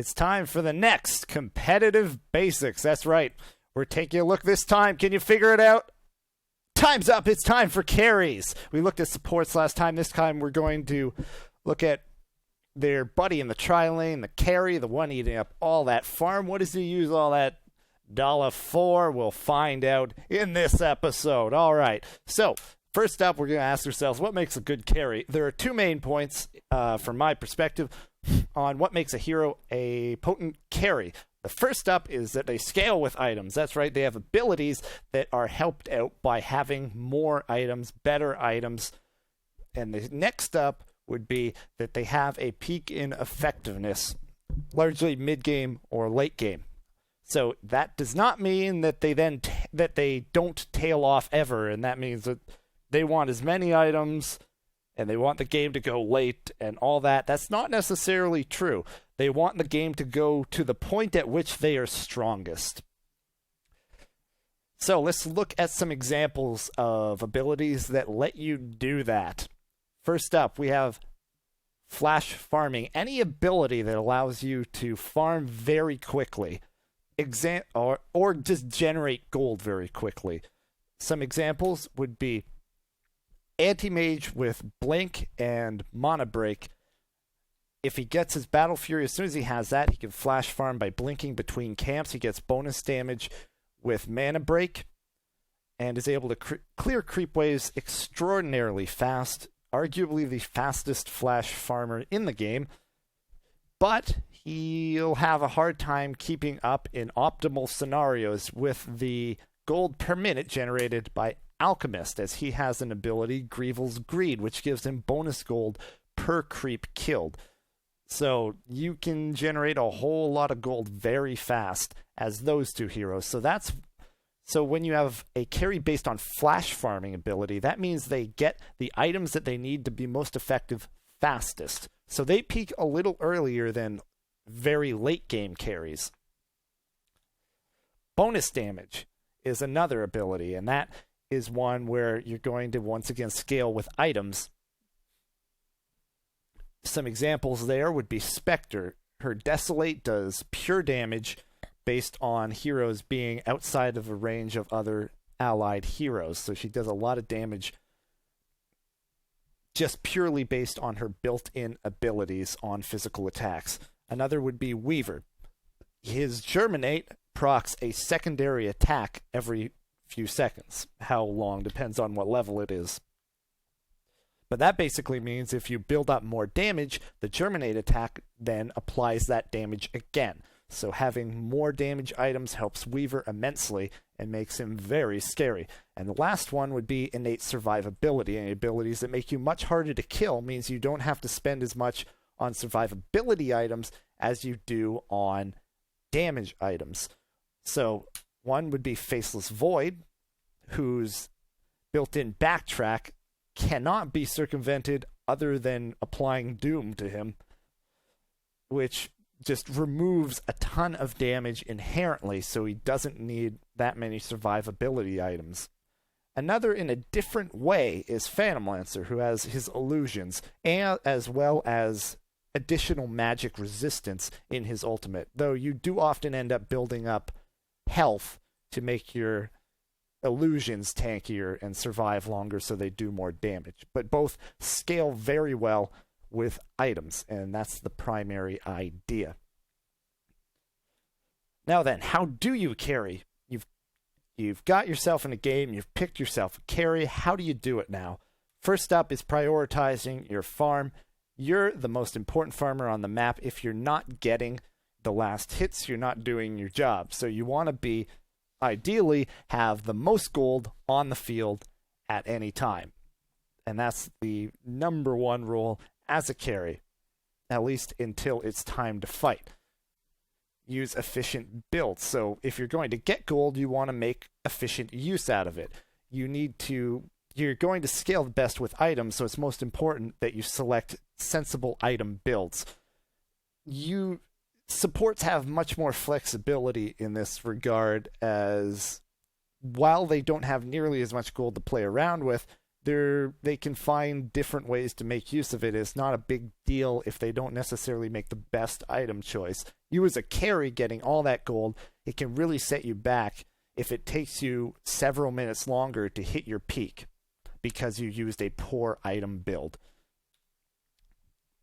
It's time for the next competitive basics. That's right. We're taking a look this time. Can you figure it out? Time's up. It's time for carries. We looked at supports last time. This time we're going to look at their buddy in the tri-lane, the carry, the one eating up all that farm. What does he use all that dollar for? We'll find out in this episode. All right. So first up, we're going to ask ourselves, what makes a good carry? There are two main points from my perspective on what makes a hero a potent carry. The first up is that they scale with items. That's right, they have abilities that are helped out by having more items, better items. And the next up would be that they have a peak in effectiveness, largely mid-game or late game. So that does not mean that they don't tail off ever, and that means that they want as many items and they want the game to go late and all that. That's not necessarily true. They want the game to go to the point at which they are strongest. So let's look at some examples of abilities that let you do that. First up, we have flash farming. Any ability that allows you to farm very quickly, or just generate gold very quickly. Some examples would be Anti-Mage with Blink and Mana Break. If he gets his Battle Fury, as soon as he has that, he can flash farm by blinking between camps. He gets bonus damage with Mana Break and is able to clear creep waves extraordinarily fast. Arguably the fastest flash farmer in the game. But he'll have a hard time keeping up in optimal scenarios with the gold per minute generated by Alchemist, as he has an ability, Greevil's Greed, which gives him bonus gold per creep killed. So you can generate a whole lot of gold very fast as those two heroes. So when you have a carry based on flash farming ability, that means they get the items that they need to be most effective fastest. So they peak a little earlier than very late game carries. Bonus damage is another ability, and that is one where you're going to once again scale with items. Some examples there would be Spectre. Her Desolate does pure damage based on heroes being outside of a range of other allied heroes. So she does a lot of damage just purely based on her built-in abilities on physical attacks. Another would be Weaver. His Germinate procs a secondary attack every few seconds. How long depends on what level it is. But that basically means if you build up more damage, the Germinate attack then applies that damage again. So having more damage items helps Weaver immensely and makes him very scary. And the last one would be innate survivability. And abilities that make you much harder to kill means you don't have to spend as much on survivability items as you do on damage items. So one would be Faceless Void, whose built-in backtrack cannot be circumvented other than applying Doom to him, which just removes a ton of damage inherently, so he doesn't need that many survivability items. Another in a different way is Phantom Lancer, who has his illusions, and as well as additional magic resistance in his ultimate, though you do often end up building up health to make your illusions tankier and survive longer so they do more damage. But both scale very well with items, and that's the primary idea. Now then, how do you carry? You've got yourself in a game, you've picked yourself a carry. How do you do it now? First up is prioritizing your farm. You're the most important farmer on the map. If you're not getting the last hits, you're not doing your job. So you want to ideally have the most gold on the field at any time. And that's the number one rule as a carry, at least until it's time to fight. Use efficient builds. So if you're going to get gold, you want to make efficient use out of it. You're going to scale the best with items, so it's most important that you select sensible item builds. Supports have much more flexibility in this regard, as while they don't have nearly as much gold to play around with, they can find different ways to make use of it. It's not a big deal if they don't necessarily make the best item choice. You as a carry getting all that gold, it can really set you back if it takes you several minutes longer to hit your peak because you used a poor item build.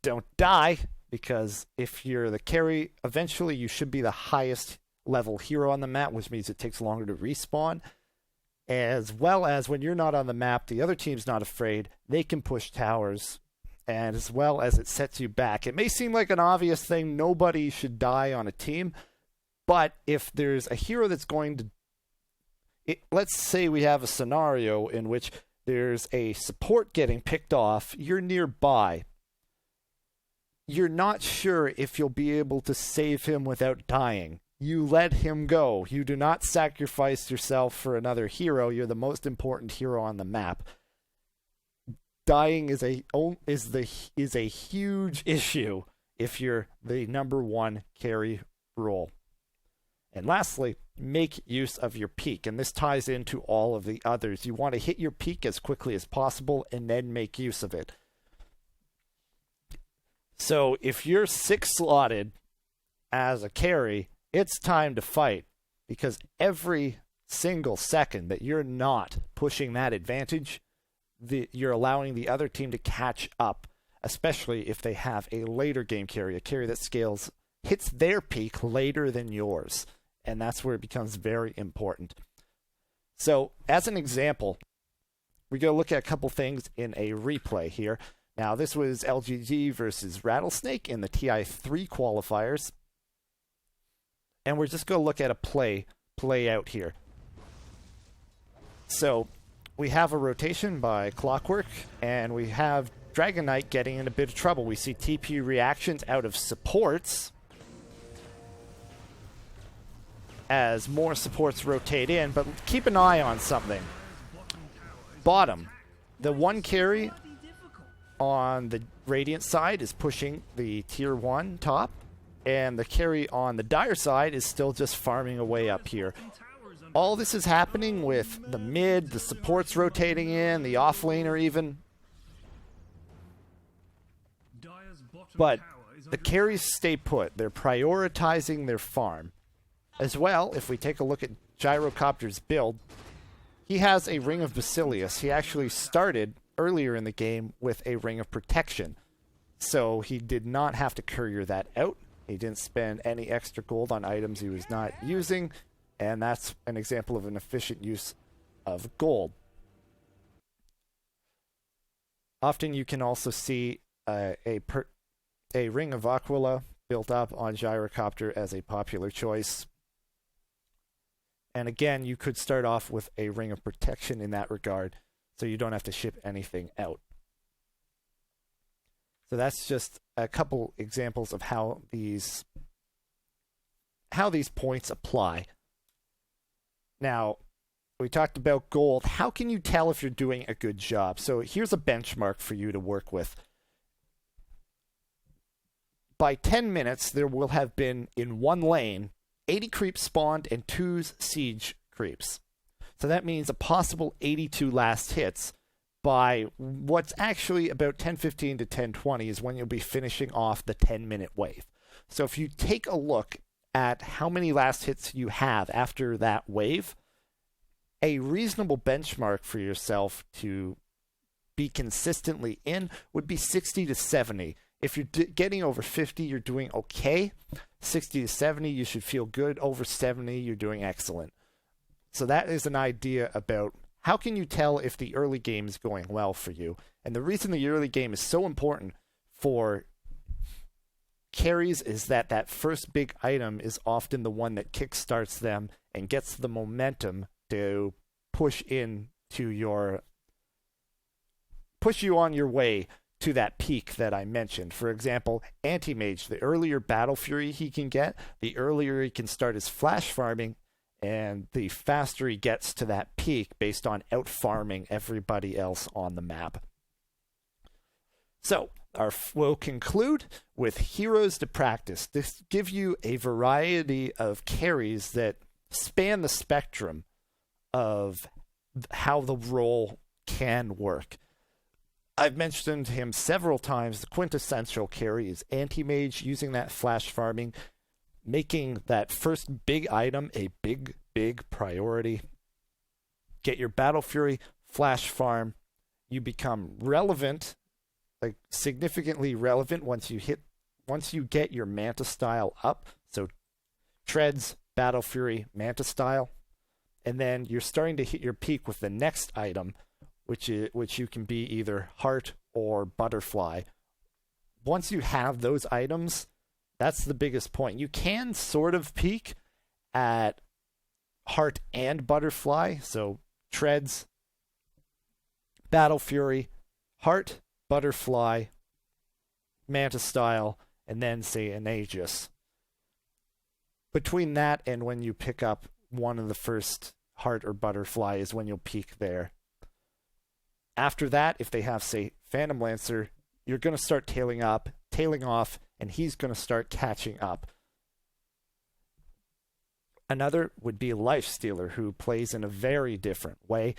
Don't die, because if you're the carry, eventually you should be the highest level hero on the map, which means it takes longer to respawn. As well as when you're not on the map, the other team's not afraid. They can push towers, and as well as it sets you back. It may seem like an obvious thing. Nobody should die on a team. But if there's a hero that's going to... let's say we have a scenario in which there's a support getting picked off. You're nearby. You're not sure if you'll be able to save him without dying. You let him go. You do not sacrifice yourself for another hero. You're the most important hero on the map. Dying is a huge issue if you're the number one carry role. And lastly, make use of your peak. And this ties into all of the others. You want to hit your peak as quickly as possible and then make use of it. So if you're 6 slotted as a carry, it's time to fight, because every single second that you're not pushing that advantage, you're allowing the other team to catch up, especially if they have a later game carry, a carry that hits their peak later than yours. And that's where it becomes very important. So as an example, we're going to look at a couple things in a replay here. Now, this was LGG versus Rattlesnake in the TI3 qualifiers. And we're just going to look at a play out here. So we have a rotation by Clockwork, and we have Dragon Knight getting in a bit of trouble. We see TP reactions out of supports as more supports rotate in, but keep an eye on something. Bottom, the one carry on the Radiant side is pushing the tier 1 top, and the carry on the Dire side is still just farming away up here. All this is happening with the mid, the supports rotating in, the offlaner even. But the carries stay put. They're prioritizing their farm. As well, if we take a look at Gyrocopter's build, he has a Ring of Basilius. He actually started earlier in the game with a Ring of Protection. So he did not have to courier that out. He didn't spend any extra gold on items he was not using, and that's an example of an efficient use of gold. Often you can also see a Ring of Aquila built up on Gyrocopter as a popular choice. And again, you could start off with a Ring of Protection in that regard, so you don't have to ship anything out. So that's just a couple examples of how these points apply. Now, we talked about gold. How can you tell if you're doing a good job? So here's a benchmark for you to work with. By 10 minutes, there will have been, in one lane, 80 creeps spawned and 2 siege creeps. So that means a possible 82 last hits. By what's actually about 10:15 to 10:20 is when you'll be finishing off the 10-minute wave. So if you take a look at how many last hits you have after that wave, a reasonable benchmark for yourself to be consistently in would be 60 to 70. If you're getting over 50, you're doing okay. 60 to 70, you should feel good. Over 70, you're doing excellent. So that is an idea about how can you tell if the early game is going well for you. And the reason the early game is so important for carries is that first big item is often the one that kickstarts them and gets the momentum to push you on your way to that peak that I mentioned. For example, Anti-Mage, the earlier Battle Fury he can get, the earlier he can start his flash farming, and the faster he gets to that peak based on out-farming everybody else on the map. So, we'll conclude with heroes to practice. This gives you a variety of carries that span the spectrum of how the role can work. I've mentioned him several times. The quintessential carry is Anti-Mage, using that flash farming, making that first big item a big priority. Get your Battle Fury, flash farm. You become relevant, like significantly relevant once you get your Manta style up. So Treads, Battle Fury, Manta style. And then you're starting to hit your peak with the next item, which you can be either Heart or Butterfly. Once you have those items, that's the biggest point. You can sort of peak at Heart and Butterfly. So Treads, Battle Fury, Heart, Butterfly, Manta style, and then say an Aegis. Between that and when you pick up one of the first Heart or Butterfly is when you'll peak there. After that, if they have, say, Phantom Lancer, you're going to start tailing off, and he's going to start catching up. Another would be Lifestealer, who plays in a very different way.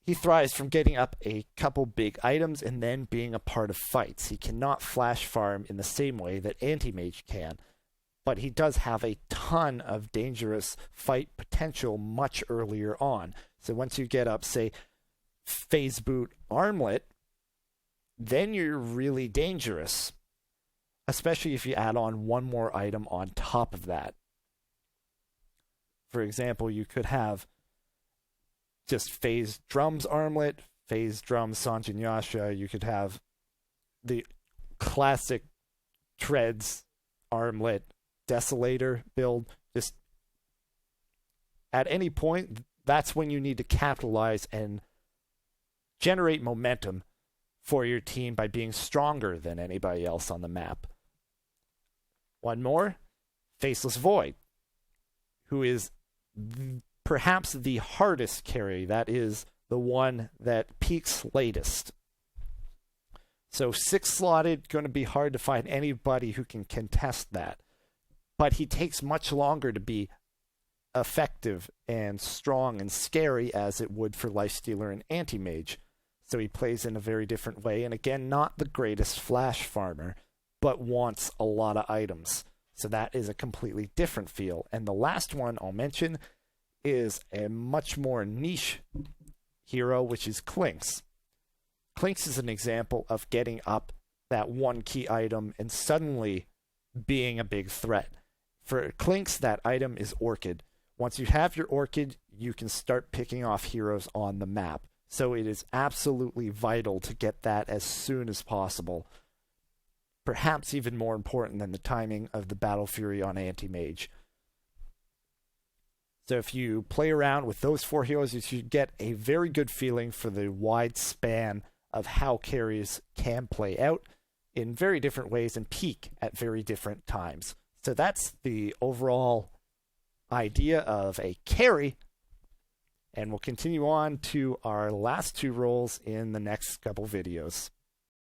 He thrives from getting up a couple big items and then being a part of fights. He cannot flash farm in the same way that Anti-Mage can, but he does have a ton of dangerous fight potential much earlier on. So once you get up, say, Phase Boot Armlet, then you're really dangerous, especially if you add on one more item on top of that. For example, you could have just Phase Drums Armlet, Phase Drums Sanjin Yasha. You could have the classic Treads Armlet Desolator build. Just at any point, that's when you need to capitalize and generate momentum for your team by being stronger than anybody else on the map. One more, Faceless Void, who is perhaps the hardest carry. That is the one that peaks latest. So 6-slotted, going to be hard to find anybody who can contest that. But he takes much longer to be effective and strong and scary as it would for Lifestealer and Anti-Mage. So he plays in a very different way. And again, not the greatest flash farmer, but wants a lot of items. So that is a completely different feel. And the last one I'll mention is a much more niche hero, which is Clinkz. Clinkz is an example of getting up that one key item and suddenly being a big threat. For Clinkz, that item is Orchid. Once you have your Orchid, you can start picking off heroes on the map. So it is absolutely vital to get that as soon as possible. Perhaps even more important than the timing of the Battle Fury on Anti-Mage. So if you play around with those 4 heroes, you should get a very good feeling for the wide span of how carries can play out in very different ways and peak at very different times. So that's the overall idea of a carry. And we'll continue on to our last 2 roles in the next couple videos.